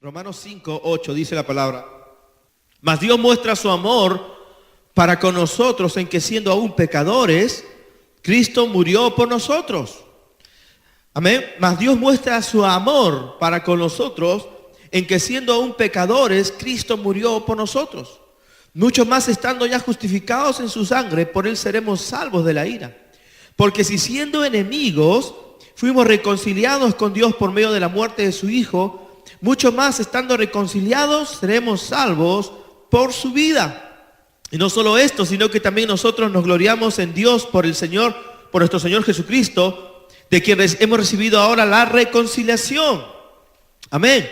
Romanos 5:8 dice la palabra: mas Dios muestra su amor para con nosotros en que siendo aún pecadores, Cristo murió por nosotros. Amén. Mas Dios muestra su amor para con nosotros en que siendo aún pecadores, Cristo murió por nosotros. Mucho más estando ya justificados en su sangre, por él seremos salvos de la ira. Porque si siendo enemigos fuimos reconciliados con Dios por medio de la muerte de su Hijo, mucho más estando reconciliados seremos salvos por su vida. Y no solo esto, sino que también nosotros nos gloriamos en Dios por nuestro Señor Jesucristo, de quien hemos recibido ahora la reconciliación. Amén.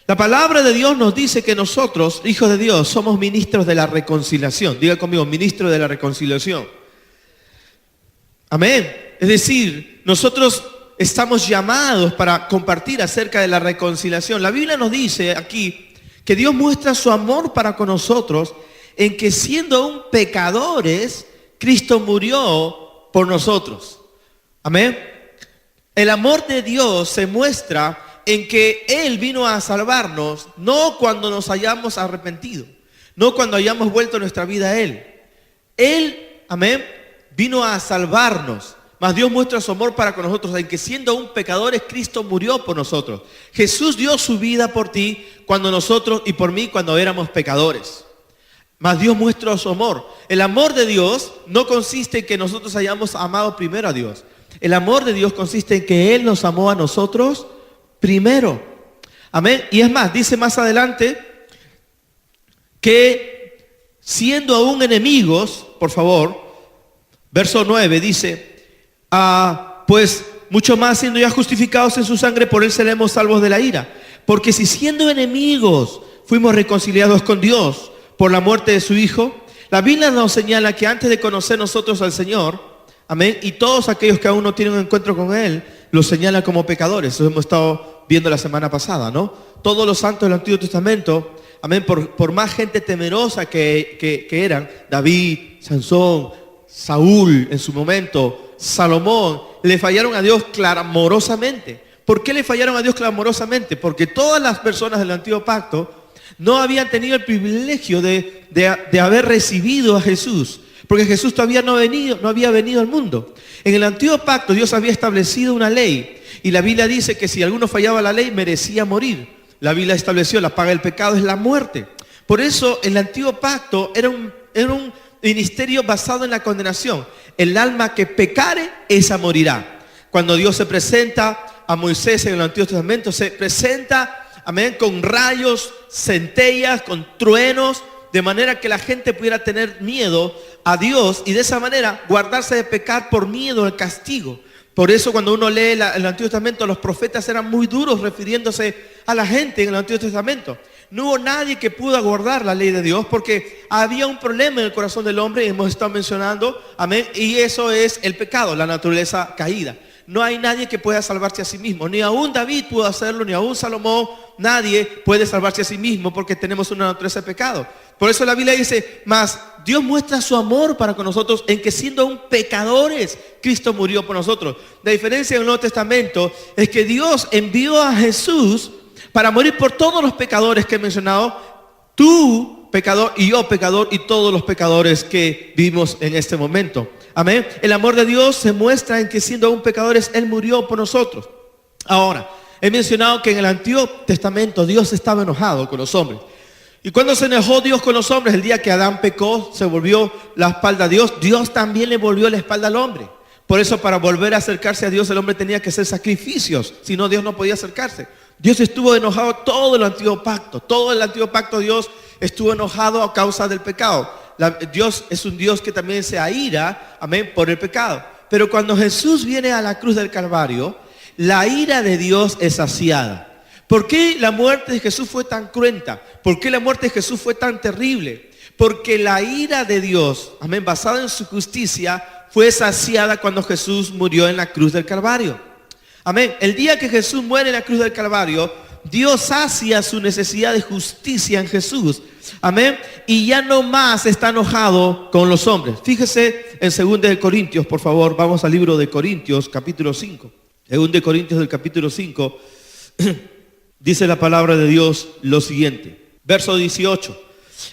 La palabra de Dios nos dice que nosotros, hijos de Dios, somos ministros de la reconciliación. Diga conmigo, ministro de la reconciliación. Amén. Es decir, nosotros estamos llamados para compartir acerca de la reconciliación. La Biblia nos dice aquí que Dios muestra su amor para con nosotros en que siendo aún pecadores, Cristo murió por nosotros. Amén. El amor de Dios se muestra en que Él vino a salvarnos, no cuando nos hayamos arrepentido, no cuando hayamos vuelto nuestra vida a Él. Él, amén, vino a salvarnos. Mas Dios muestra su amor para con nosotros en que siendo aún pecadores, Cristo murió por nosotros. Jesús dio su vida por ti cuando nosotros y por mí cuando éramos pecadores. Mas Dios muestra su amor. El amor de Dios no consiste en que nosotros hayamos amado primero a Dios. El amor de Dios consiste en que Él nos amó a nosotros primero. Amén. Y es más, dice más adelante que siendo aún enemigos, por favor, verso 9 dice: pues mucho más siendo ya justificados en su sangre, por él seremos salvos de la ira. Porque si siendo enemigos fuimos reconciliados con Dios por la muerte de su Hijo, la Biblia nos señala que antes de conocer nosotros al Señor, amén, y todos aquellos que aún no tienen un encuentro con Él, los señala como pecadores. Eso hemos estado viendo la semana pasada, ¿no? Todos los santos del Antiguo Testamento, amén, por más gente temerosa que eran, David, Sansón, Saúl en su momento, Salomón, le fallaron a Dios clamorosamente. ¿Por qué le fallaron a Dios clamorosamente? Porque todas las personas del Antiguo Pacto no habían tenido el privilegio de haber recibido a Jesús, porque Jesús todavía no había venido al mundo. En el Antiguo Pacto Dios había establecido una ley, y la Biblia dice que si alguno fallaba la ley merecía morir. La Biblia estableció la paga del pecado es la muerte. Por eso el Antiguo Pacto era un ministerio basado en la condenación. El alma que pecare, esa morirá. Cuando Dios se presenta a Moisés en el Antiguo Testamento, se presenta, amén, con rayos, centellas, con truenos, de manera que la gente pudiera tener miedo a Dios y de esa manera guardarse de pecar por miedo al castigo. Por eso cuando uno lee el Antiguo Testamento, los profetas eran muy duros refiriéndose a la gente en el Antiguo Testamento. No hubo nadie que pudo guardar la ley de Dios porque había un problema en el corazón del hombre, hemos estado mencionando, amén, y eso es el pecado, la naturaleza caída. No hay nadie que pueda salvarse a sí mismo, ni aún David pudo hacerlo, ni aún Salomón, nadie puede salvarse a sí mismo porque tenemos una naturaleza de pecado. Por eso la Biblia dice, mas Dios muestra su amor para con nosotros en que siendo aún pecadores, Cristo murió por nosotros. La diferencia en el Nuevo Testamento es que Dios envió a Jesús para morir por todos los pecadores que he mencionado, tú pecador y yo pecador y todos los pecadores que vivimos en este momento. Amén. El amor de Dios se muestra en que siendo aún pecadores, Él murió por nosotros. Ahora, he mencionado que en el Antiguo Testamento Dios estaba enojado con los hombres. Y cuando se enojó Dios con los hombres, el día que Adán pecó, se volvió la espalda a Dios, Dios también le volvió la espalda al hombre. Por eso para volver a acercarse a Dios el hombre tenía que hacer sacrificios, si no Dios no podía acercarse. Dios estuvo enojado todo el Antiguo Pacto, Dios estuvo enojado a causa del pecado. Dios es un Dios que también se aira, amén, por el pecado. Pero cuando Jesús viene a la cruz del Calvario, la ira de Dios es saciada. ¿Por qué la muerte de Jesús fue tan cruenta? ¿Por qué la muerte de Jesús fue tan terrible? Porque la ira de Dios, amén, basada en su justicia, fue saciada cuando Jesús murió en la cruz del Calvario. Amén. El día que Jesús muere en la cruz del Calvario, Dios sacia su necesidad de justicia en Jesús. Amén. Y ya no más está enojado con los hombres. Fíjese en 2 Corintios, por favor. Vamos al libro de Corintios, capítulo 5. 2 Corintios del capítulo 5. Dice la palabra de Dios lo siguiente, verso 18.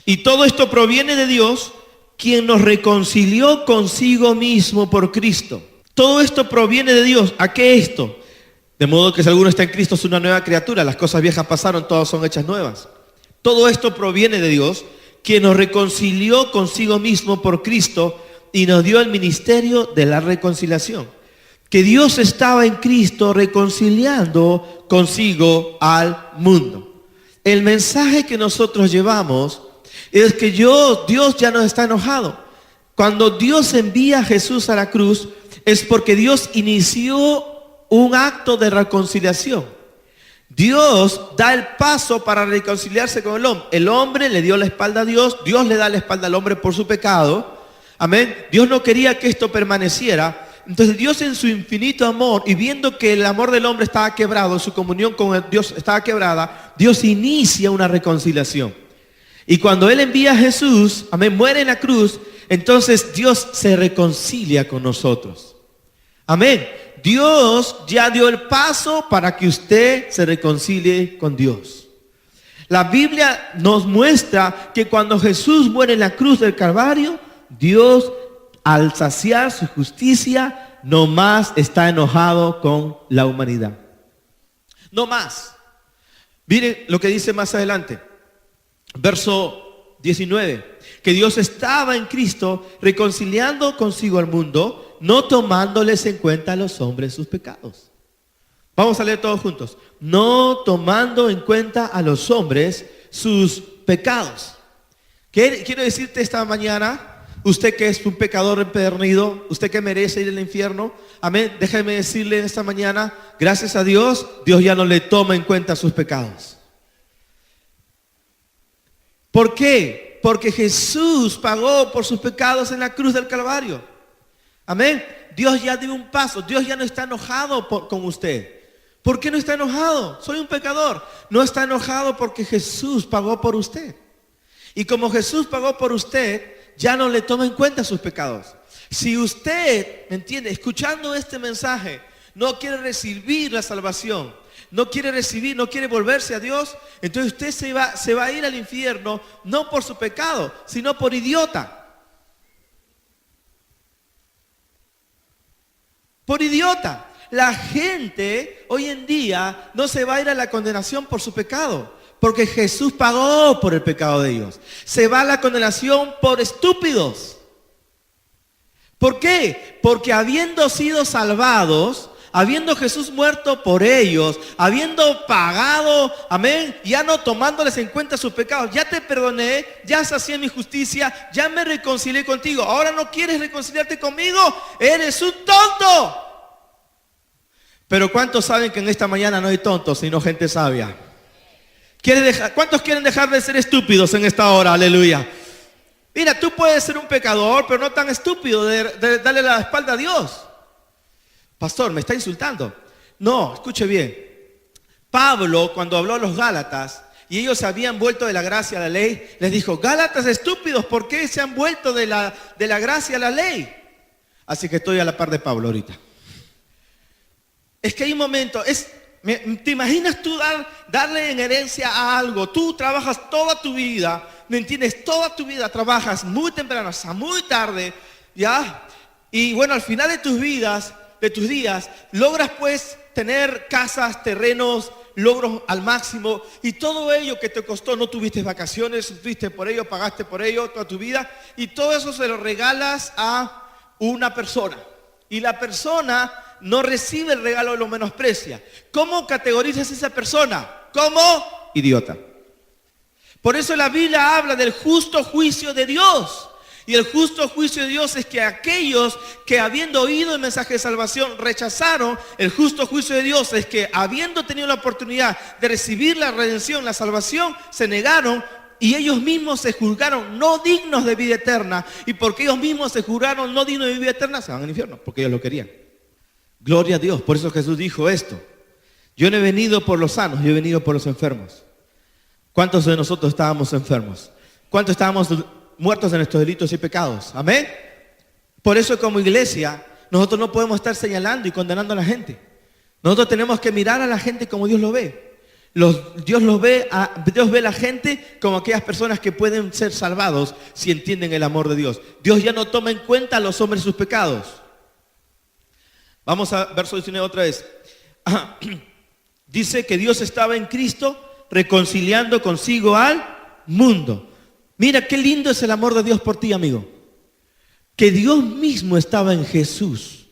Y todo esto proviene de Dios, quien nos reconcilió consigo mismo por Cristo. Todo esto proviene de Dios. ¿A qué esto? De modo que si alguno está en Cristo es una nueva criatura. Las cosas viejas pasaron, todas son hechas nuevas. Todo esto proviene de Dios, quien nos reconcilió consigo mismo por Cristo y nos dio el ministerio de la reconciliación. Que Dios estaba en Cristo reconciliando consigo al mundo. El mensaje que nosotros llevamos es que Dios ya no está enojado. Cuando Dios envía a Jesús a la cruz, es porque Dios inició un acto de reconciliación. Dios da el paso para reconciliarse con el hombre. El hombre le dio la espalda a Dios, Dios le da la espalda al hombre por su pecado. Amén. Dios no quería que esto permaneciera. Entonces Dios en su infinito amor y viendo que el amor del hombre estaba quebrado, su comunión con Dios estaba quebrada, Dios inicia una reconciliación. Y cuando Él envía a Jesús, amén, muere en la cruz, entonces Dios se reconcilia con nosotros. Amén. Dios ya dio el paso para que usted se reconcilie con Dios. La Biblia nos muestra que cuando Jesús muere en la cruz del Calvario, Dios, al saciar su justicia, no más está enojado con la humanidad. No más. Miren lo que dice más adelante. Verso 19. Que Dios estaba en Cristo reconciliando consigo al mundo, no tomándoles en cuenta a los hombres sus pecados. Vamos a leer todos juntos. No tomando en cuenta a los hombres sus pecados. Quiero decirte esta mañana, usted que es un pecador empedernido, usted que merece ir al infierno, amén, déjeme decirle esta mañana, gracias a Dios, Dios ya no le toma en cuenta sus pecados. ¿Por qué? Porque Jesús pagó por sus pecados en la cruz del Calvario. Amén. Dios ya dio un paso. Dios ya no está enojado con usted. ¿Por qué no está enojado? Soy un pecador. No está enojado porque Jesús pagó por usted. Y como Jesús pagó por usted, ya no le toma en cuenta sus pecados. Si usted, ¿me entiende? Escuchando este mensaje, no quiere recibir la salvación, no quiere recibir, no quiere volverse a Dios, entonces usted se va a ir al infierno, no por su pecado, sino por idiota. Por idiota. La gente hoy en día no se va a ir a la condenación por su pecado, porque Jesús pagó por el pecado de ellos. Se va a la condenación por estúpidos. ¿Por qué? Porque habiendo sido salvados, habiendo Jesús muerto por ellos, habiendo pagado, amén, ya no tomándoles en cuenta sus pecados, ya te perdoné, ya sacié mi justicia, ya me reconcilié contigo, ahora no quieres reconciliarte conmigo, eres un tonto. Pero ¿cuántos saben que en esta mañana no hay tontos, sino gente sabia? ¿Cuántos quieren dejar de ser estúpidos en esta hora? Aleluya. Mira, tú puedes ser un pecador, pero no tan estúpido de darle la espalda a Dios. Pastor, ¿me está insultando? No, escuche bien. Pablo, cuando habló a los Gálatas, y ellos se habían vuelto de la gracia a la ley, les dijo, Gálatas estúpidos, ¿por qué se han vuelto de la gracia a la ley? Así que estoy a la par de Pablo ahorita. Es que hay un momento, ¿te imaginas tú darle en herencia a algo? Tú trabajas toda tu vida, ¿me entiendes? Toda tu vida trabajas muy temprano, hasta muy tarde, ¿ya? Y bueno, al final de tus días, logras pues tener casas, terrenos, logros al máximo, y todo ello que te costó, no tuviste vacaciones, sufriste por ello, pagaste por ello toda tu vida, y todo eso se lo regalas a una persona, y la persona no recibe el regalo, lo menosprecia. ¿Cómo categorizas a esa persona? Como idiota. Por eso la Biblia habla del justo juicio de Dios. Y el justo juicio de Dios es que aquellos que habiendo oído el mensaje de salvación rechazaron, el justo juicio de Dios es que habiendo tenido la oportunidad de recibir la redención, la salvación, se negaron y ellos mismos se juzgaron no dignos de vida eterna. Y porque ellos mismos se juzgaron no dignos de vida eterna, se van al infierno, porque ellos lo querían. Gloria a Dios. Por eso Jesús dijo esto. Yo no he venido por los sanos, yo he venido por los enfermos. ¿Cuántos de nosotros estábamos enfermos? ¿Cuántos estábamos muertos de nuestros delitos y pecados? Amén. Por eso como iglesia nosotros no podemos estar señalando y condenando a la gente. Nosotros tenemos que mirar a la gente como Dios lo ve. Dios ve a la gente como aquellas personas que pueden ser salvados si entienden el amor de Dios. Dios ya no toma en cuenta a los hombres sus pecados. Vamos a verso 19 otra vez. Dice que Dios estaba en Cristo reconciliando consigo al mundo. Mira qué lindo es el amor de Dios por ti, amigo. Que Dios mismo estaba en Jesús.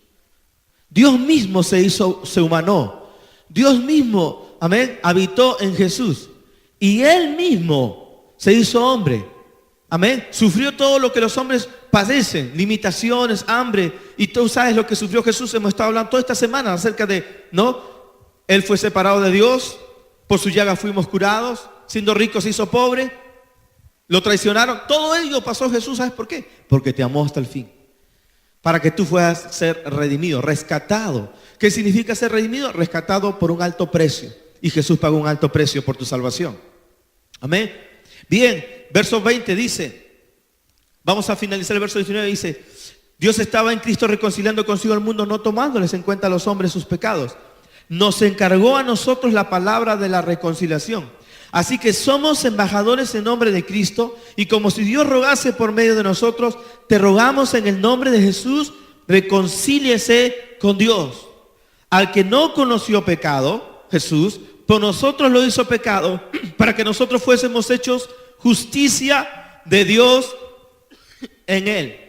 Dios mismo se humanó. Dios mismo, amén, habitó en Jesús. Y Él mismo se hizo hombre. Amén. Sufrió todo lo que los hombres padecen, limitaciones, hambre. Y tú sabes lo que sufrió Jesús. Hemos estado hablando toda esta semana acerca de, ¿no? Él fue separado de Dios. Por su llaga fuimos curados. Siendo rico se hizo pobre. Lo traicionaron. Todo ello pasó Jesús. ¿Sabes por qué? Porque te amó hasta el fin. Para que tú puedas ser redimido, rescatado. ¿Qué significa ser redimido? Rescatado por un alto precio. Y Jesús pagó un alto precio por tu salvación. Amén. Bien, verso 20 dice, vamos a finalizar el verso 19, dice, Dios estaba en Cristo reconciliando consigo al mundo, no tomándoles en cuenta a los hombres sus pecados. Nos encargó a nosotros la palabra de la reconciliación. Así que somos embajadores en nombre de Cristo, y como si Dios rogase por medio de nosotros, te rogamos en el nombre de Jesús, reconcíliese con Dios. Al que no conoció pecado, Jesús, por nosotros lo hizo pecado, para que nosotros fuésemos hechos justicia de Dios en Él.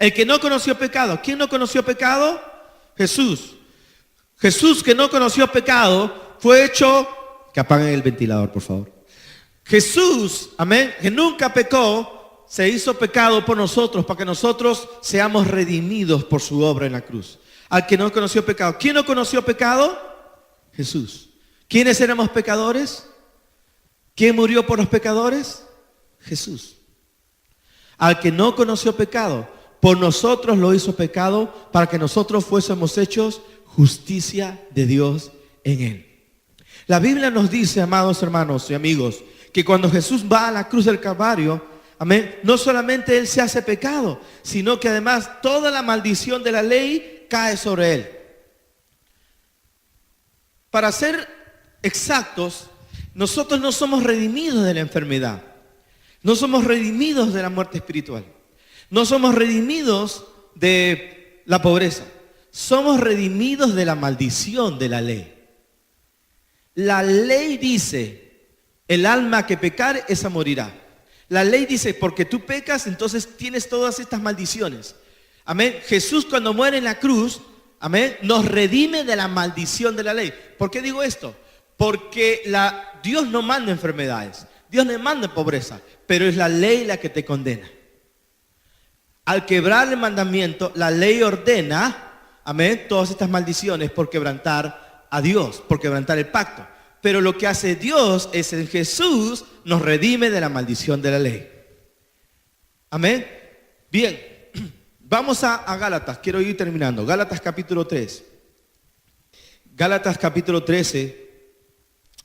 El que no conoció pecado. ¿Quién no conoció pecado? Jesús. Jesús, que no conoció pecado, fue hecho... Que apaguen el ventilador, por favor. Jesús, amén, que nunca pecó, se hizo pecado por nosotros, para que nosotros seamos redimidos por su obra en la cruz. Al que no conoció pecado. ¿Quién no conoció pecado? Jesús. ¿Quiénes éramos pecadores? ¿Quién murió por los pecadores? Jesús. Al que no conoció pecado, por nosotros lo hizo pecado, para que nosotros fuésemos hechos justicia de Dios en Él. La Biblia nos dice, amados hermanos y amigos, que cuando Jesús va a la cruz del Calvario, amén, no solamente Él se hace pecado, sino que además toda la maldición de la ley cae sobre Él. Para ser exactos, nosotros no somos redimidos de la enfermedad, no somos redimidos de la muerte espiritual, no somos redimidos de la pobreza, somos redimidos de la maldición de la ley. La ley dice, el alma que pecare, esa morirá. La ley dice, porque tú pecas, entonces tienes todas estas maldiciones. Amén. Jesús cuando muere en la cruz, amén, nos redime de la maldición de la ley. ¿Por qué digo esto? Porque Dios no manda enfermedades, Dios no manda pobreza, pero es la ley la que te condena. Al quebrar el mandamiento, la ley ordena, amén, todas estas maldiciones por quebrantar a Dios, por quebrantar el pacto. Pero lo que hace Dios es en Jesús nos redime de la maldición de la ley. Amén. Bien, vamos a Gálatas, quiero ir terminando. Gálatas capítulo 3. Gálatas capítulo 13,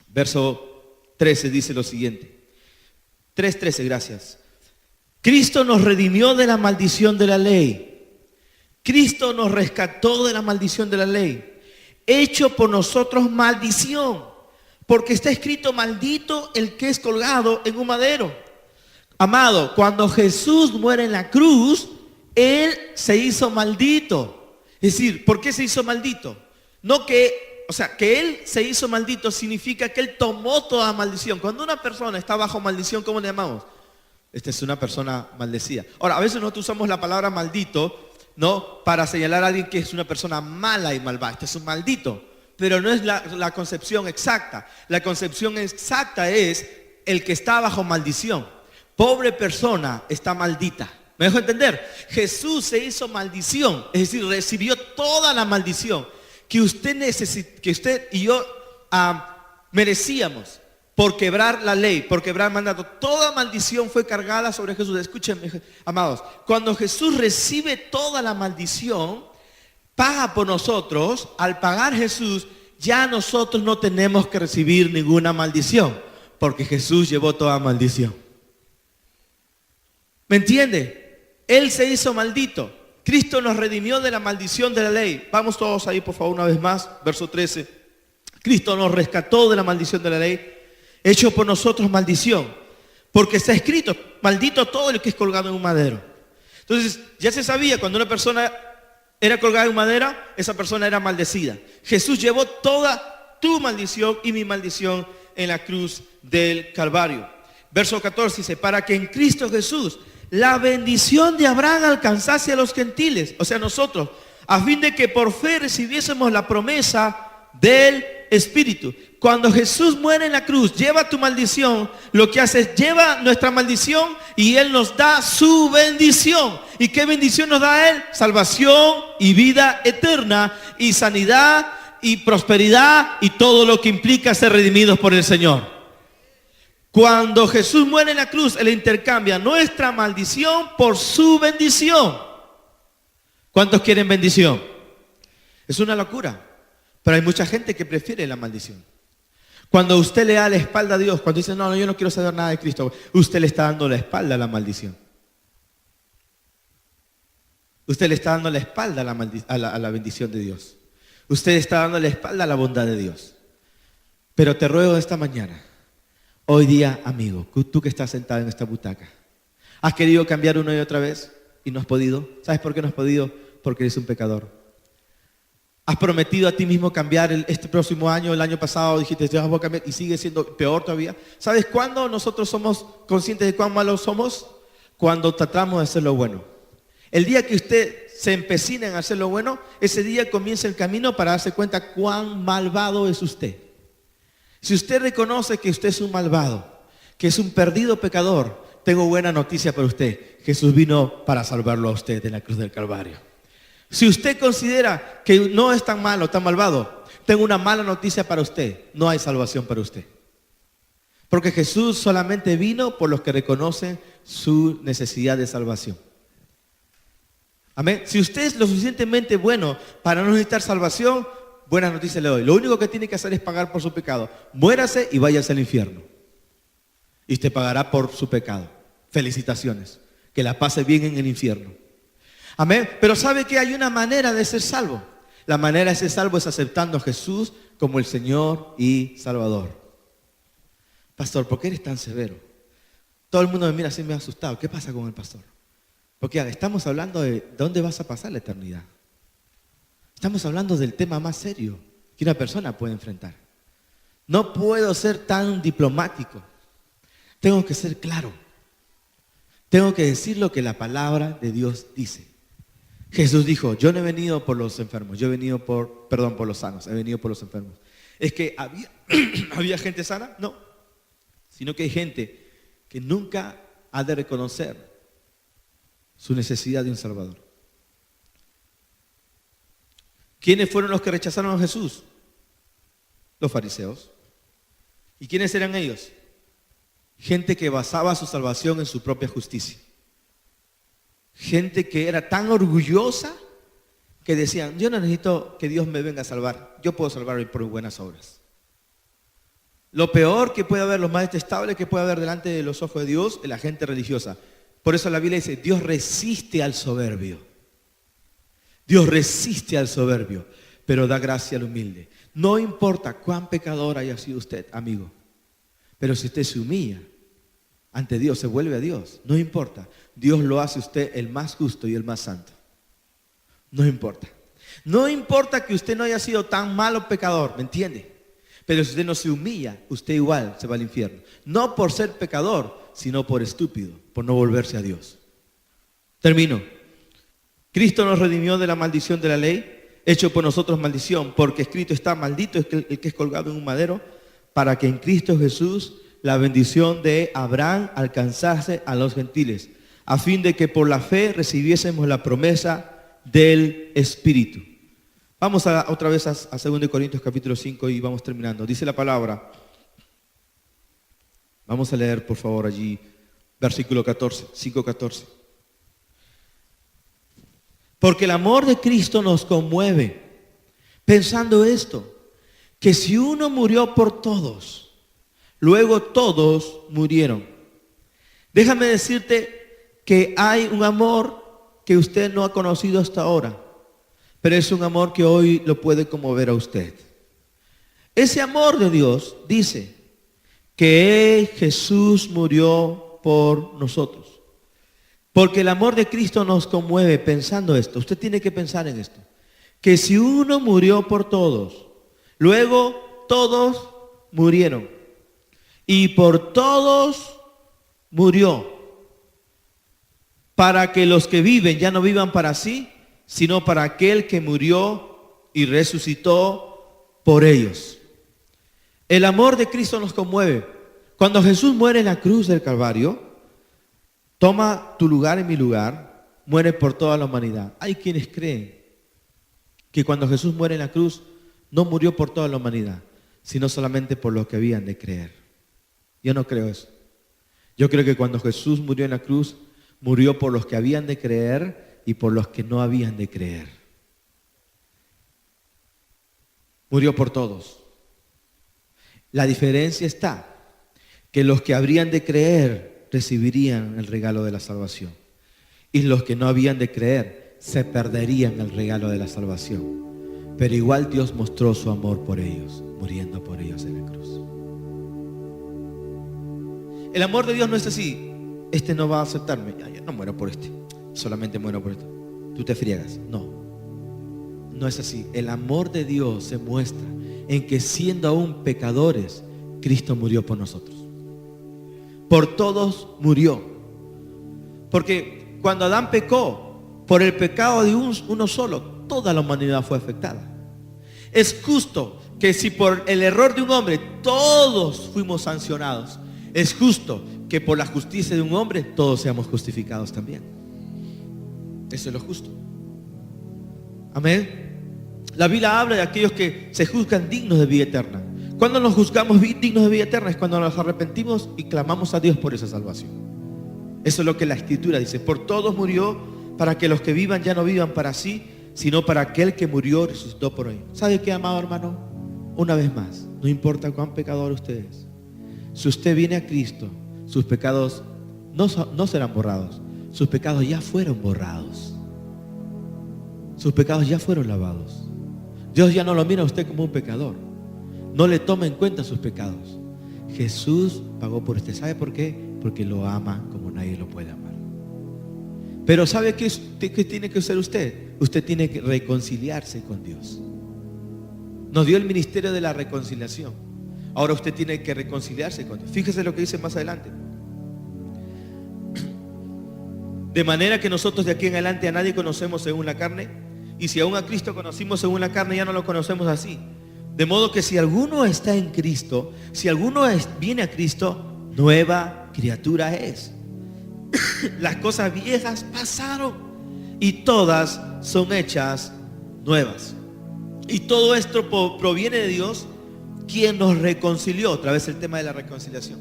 verso 13 dice lo siguiente. 3:13, gracias. Cristo nos redimió de la maldición de la ley. Cristo nos rescató de la maldición de la ley. Hecho por nosotros maldición, porque está escrito, maldito el que es colgado en un madero. Amado, cuando Jesús muere en la cruz, Él se hizo maldito. Es decir, ¿por qué se hizo maldito? No que, que Él se hizo maldito significa que Él tomó toda maldición. Cuando una persona está bajo maldición, ¿cómo le llamamos? Esta es una persona maldecida. Ahora, a veces nosotros usamos la palabra maldito, ¿no? Para señalar a alguien que es una persona mala y malvada. Este es un maldito. Pero no es la concepción exacta. La concepción exacta es el que está bajo maldición. Pobre persona está maldita. ¿Me dejo entender? Jesús se hizo maldición. Es decir, recibió toda la maldición que usted y yo merecíamos. Por quebrar la ley, por quebrar el mandato. Toda maldición fue cargada sobre Jesús. Escúchenme, amados. Cuando Jesús recibe toda la maldición, paga por nosotros. Al pagar Jesús, ya nosotros no tenemos que recibir ninguna maldición, porque Jesús llevó toda maldición. ¿Me entiende? Él se hizo maldito. Cristo nos redimió de la maldición de la ley. Vamos todos ahí, por favor, una vez más. Verso 13. Cristo nos rescató de la maldición de la ley, hecho por nosotros maldición, porque está escrito, maldito todo el que es colgado en un madero. Entonces, ya se sabía, cuando una persona era colgada en madera, esa persona era maldecida. Jesús llevó toda tu maldición y mi maldición en la cruz del Calvario. Verso 14 dice, para que en Cristo Jesús la bendición de Abraham alcanzase a los gentiles, o sea, nosotros, a fin de que por fe recibiésemos la promesa del Espíritu. Cuando Jesús muere en la cruz, lleva tu maldición, lo que hace es lleva nuestra maldición y Él nos da su bendición. ¿Y qué bendición nos da Él? Salvación y vida eterna y sanidad y prosperidad y todo lo que implica ser redimidos por el Señor. Cuando Jesús muere en la cruz, Él intercambia nuestra maldición por su bendición. ¿Cuántos quieren bendición? Es una locura, pero hay mucha gente que prefiere la maldición. Cuando usted le da la espalda a Dios, cuando dice, no, yo no quiero saber nada de Cristo, usted le está dando la espalda a la maldición. Usted le está dando la espalda a la bendición de Dios. Usted está dando la espalda a la bondad de Dios. Pero te ruego esta mañana, hoy día, amigo, tú que estás sentado en esta butaca, has querido cambiar una y otra vez y no has podido. ¿Sabes por qué no has podido? Porque eres un pecador. Has prometido a ti mismo cambiar este próximo año, el año pasado dijiste, voy a cambiar y sigue siendo peor todavía. ¿Sabes cuándo nosotros somos conscientes de cuán malos somos? Cuando tratamos de hacer lo bueno. El día que usted se empecina en hacer lo bueno, ese día comienza el camino para darse cuenta cuán malvado es usted. Si usted reconoce que usted es un malvado, que es un perdido pecador, tengo buena noticia para usted. Jesús vino para salvarlo a usted en la cruz del Calvario. Si usted considera que no es tan malo, tan malvado, tengo una mala noticia para usted. No hay salvación para usted. Porque Jesús solamente vino por los que reconocen su necesidad de salvación. Amén. Si usted es lo suficientemente bueno para no necesitar salvación, buenas noticias le doy. Lo único que tiene que hacer es pagar por su pecado. Muérase y váyase al infierno. Y usted pagará por su pecado. Felicitaciones. Que la pase bien en el infierno. Amén. Pero sabe que hay una manera de ser salvo. La manera de ser salvo es aceptando a Jesús como el Señor y Salvador. Pastor, ¿por qué eres tan severo? Todo el mundo me mira así, me ha asustado. ¿Qué pasa con el pastor? Porque estamos hablando de dónde vas a pasar la eternidad. Estamos hablando del tema más serio que una persona puede enfrentar. No puedo ser tan diplomático. Tengo que ser claro. Tengo que decir lo que la palabra de Dios dice. Jesús dijo, yo no he venido por los enfermos, yo he venido por los sanos, he venido por los enfermos. ¿Es que había gente sana? No. Sino que hay gente que nunca ha de reconocer su necesidad de un Salvador. ¿Quiénes fueron los que rechazaron a Jesús? Los fariseos. ¿Y quiénes eran ellos? Gente que basaba su salvación en su propia justicia. Gente que era tan orgullosa que decían, yo no necesito que Dios me venga a salvar, yo puedo salvarme por buenas obras. Lo peor que puede haber, lo más detestable que puede haber delante de los ojos de Dios es la gente religiosa. Por eso la Biblia dice, Dios resiste al soberbio. Dios resiste al soberbio, pero da gracia al humilde. No importa cuán pecador haya sido usted, amigo, pero si usted se humilla ante Dios, se vuelve a Dios, no importa. Dios lo hace usted el más justo y el más santo. No importa. No importa que usted no haya sido tan malo pecador, ¿me entiende? Pero si usted no se humilla, usted igual se va al infierno. No por ser pecador, sino por estúpido, por no volverse a Dios. Termino. Cristo nos redimió de la maldición de la ley, hecho por nosotros maldición, porque escrito está, maldito es el que es colgado en un madero, para que en Cristo Jesús la bendición de Abraham alcanzase a los gentiles, a fin de que por la fe recibiésemos la promesa del Espíritu. Vamos otra vez a 2 Corintios capítulo 5 y vamos terminando. Dice la palabra, vamos a leer por favor allí, versículo 14, 5:14. Porque el amor de Cristo nos conmueve, pensando esto, que si uno murió por todos, luego todos murieron. Déjame decirte que hay un amor que usted no ha conocido hasta ahora, pero es un amor que hoy lo puede conmover a usted. ese amor de Dios dice que Jesús murió por nosotros. Porque el amor de Cristo nos conmueve pensando esto. Usted tiene que pensar en esto. Que si uno murió por todos, luego todos murieron. Y por todos murió. Para que los que viven ya no vivan para sí, sino para aquel que murió y resucitó por ellos. El amor de Cristo nos conmueve. Cuando Jesús muere en la cruz del Calvario, toma tu lugar en mi lugar, muere por toda la humanidad. Hay quienes creen que cuando Jesús muere en la cruz, no murió por toda la humanidad, sino solamente por los que habían de creer. Yo no creo eso. Yo creo que cuando Jesús murió en la cruz, murió por los que habían de creer y por los que no habían de creer. Murió por todos. La diferencia está que los que habrían de creer recibirían el regalo de la salvación y los que no habían de creer se perderían el regalo de la salvación. Pero igual Dios mostró su amor por ellos, muriendo por ellos en la cruz. El amor de Dios no es así. Este no va a aceptarme. Yo no muero por este, solamente muero por esto. Tú te friegas. No es así. El amor de Dios se muestra en que siendo aún pecadores, Cristo murió por nosotros. Por todos murió. Porque cuando Adán pecó, por el pecado de uno solo, toda la humanidad fue afectada. Es justo que si por el error de un hombre todos fuimos sancionados, es justo que por la justicia de un hombre todos seamos justificados también. Eso es lo justo. Amén. La Biblia habla de aquellos que se juzgan dignos de vida eterna. Cuando nos juzgamos dignos de vida eterna es cuando nos arrepentimos y clamamos a Dios por esa salvación. Eso es lo que la Escritura dice. Por todos murió, para que los que vivan ya no vivan para sí, sino para aquel que murió y resucitó por ellos. ¿Sabe qué, amado hermano? Una vez más, no importa cuán pecador usted es. Si usted viene a Cristo, sus pecados no serán borrados. Sus pecados ya fueron borrados. Sus pecados ya fueron lavados. Dios ya no lo mira a usted como un pecador. No le toma en cuenta sus pecados. Jesús pagó por usted. ¿Sabe por qué? Porque lo ama como nadie lo puede amar. Pero ¿sabe qué tiene que hacer usted? Usted tiene que reconciliarse con Dios. Nos dio el ministerio de la reconciliación. Ahora usted tiene que reconciliarse con Dios. Fíjese lo que dice más adelante. De manera que nosotros de aquí en adelante a nadie conocemos según la carne. Y si aún a Cristo conocimos según la carne, ya no lo conocemos así. De modo que si alguno está en Cristo, si alguno viene a Cristo, nueva criatura es. Las cosas viejas pasaron y todas son hechas nuevas. Y todo esto proviene de Dios, quien nos reconcilió. Otra vez el tema de la reconciliación.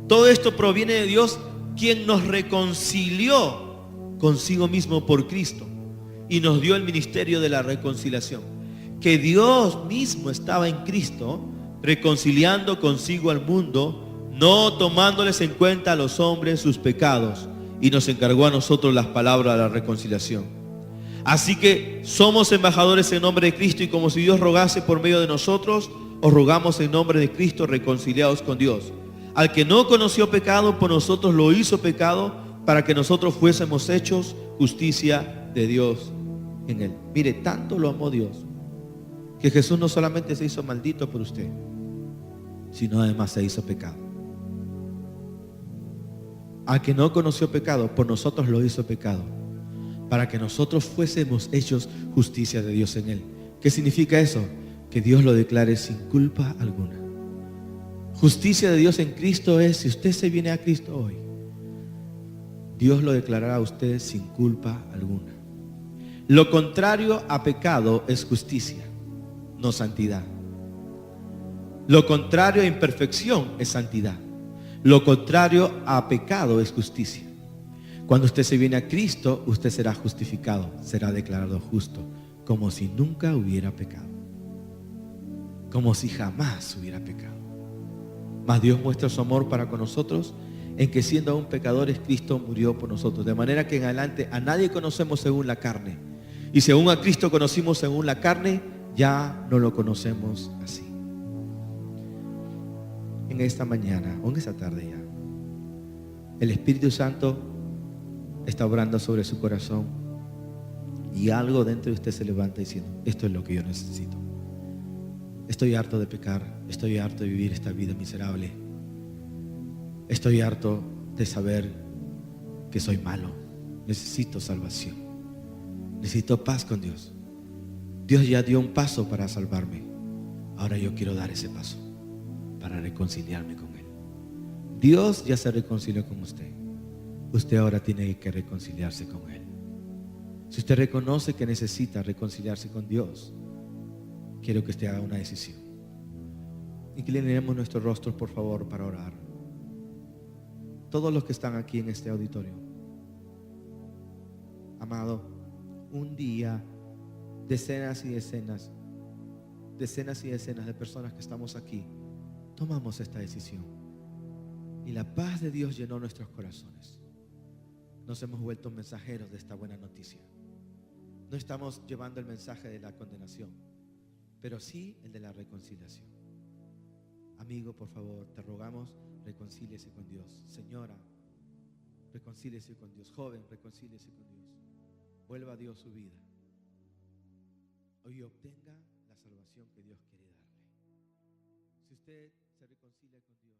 Todo esto proviene de Dios, quien nos reconcilió consigo mismo por Cristo y nos dio el ministerio de la reconciliación. Que Dios mismo estaba en Cristo reconciliando consigo al mundo, no tomándoles en cuenta a los hombres sus pecados, y nos encargó a nosotros las palabras de la reconciliación. Así que somos embajadores en nombre de Cristo, y como si Dios rogase por medio de nosotros, os rogamos en nombre de Cristo, reconciliados con Dios. Al que no conoció pecado, por nosotros lo hizo pecado, para que nosotros fuésemos hechos justicia de Dios en él. Mire, tanto lo amó Dios, que Jesús no solamente se hizo maldito por usted, sino además se hizo pecado. Al que no conoció pecado, por nosotros lo hizo pecado, para que nosotros fuésemos hechos justicia de Dios en él. ¿Qué significa eso? Que Dios lo declare sin culpa alguna. Justicia de Dios en Cristo es, si usted se viene a Cristo hoy, Dios lo declarará a usted sin culpa alguna. Lo contrario a pecado es justicia, no santidad. Lo contrario a imperfección es santidad. Lo contrario a pecado es justicia. Cuando usted se viene a Cristo, usted será justificado, será declarado justo, como si nunca hubiera pecado, como si jamás hubiera pecado. Mas Dios muestra su amor para con nosotros, en que siendo aún pecadores, Cristo murió por nosotros. De manera que en adelante a nadie conocemos según la carne. Y si aún a Cristo conocimos según la carne, ya no lo conocemos así. en esta mañana o en esta tarde ya, el Espíritu Santo está obrando sobre su corazón y algo dentro de usted se levanta diciendo: esto es lo que yo necesito. Estoy harto de pecar, estoy harto de vivir esta vida miserable, estoy harto de saber que soy malo, necesito salvación, necesito paz con Dios. Dios ya dio un paso para salvarme, ahora yo quiero dar ese paso para reconciliarme con Él. Dios ya se reconcilió con usted, usted ahora tiene que reconciliarse con Él. Si usted reconoce que necesita reconciliarse con Dios, quiero que usted haga una decisión. Inclinemos nuestros rostros, por favor, para orar. Todos los que están aquí en este auditorio, amado, un día, decenas y decenas de personas que estamos aquí, tomamos esta decisión y la paz de Dios llenó nuestros corazones. Nos hemos vuelto mensajeros de esta buena noticia. No estamos llevando el mensaje de la condenación, pero sí el de la reconciliación. Amigo, por favor, te rogamos, reconcíliese con Dios. Señora, reconcíliese con Dios. Joven, reconcíliese con Dios. Vuelva a Dios su vida. Hoy obtenga la salvación que Dios quiere darle. Si usted se reconcilia con Dios,